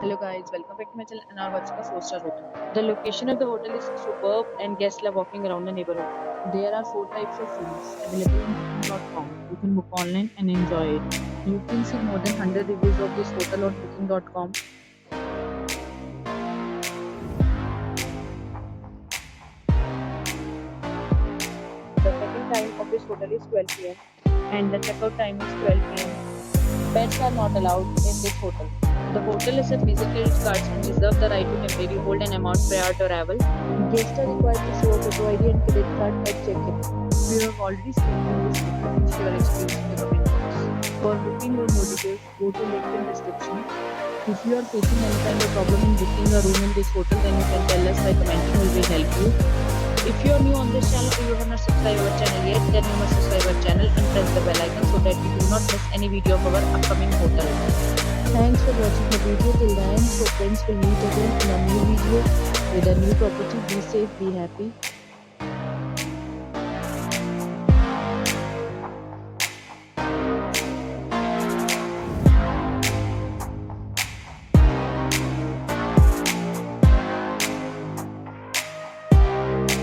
Hello guys, welcome back to my channel and are watching a 4-star hotel. The location of the hotel is superb and guests love walking around the neighborhood. There are 4 types of rooms available on booking.com. You can book online and enjoy it. You can see more than 100 reviews of this hotel on booking.com. The check-in time of this hotel is 12 p.m. and the checkout time is 12 p.m. Pets are not allowed in this hotel. The hotel accepts basic credit cards and reserves the right to temporarily hold an amount prior to arrival. Guests are required to show a photo ID and credit card at check-in. If you have already stayed in this hotel, please share your experience in the comment box. For booking or more details, go to link in description. If you are facing any kind of problem in booking a room in this hotel, then you can tell us by commenting. We will help you. If you are new on this channel or you have not subscribed our channel yet, then you must subscribe our channel and press the bell icon so that you do not miss any video of our upcoming hotel. Thanks for watching the video till the end. So friends, will meet again in a new video with a new property. Be safe, be happy.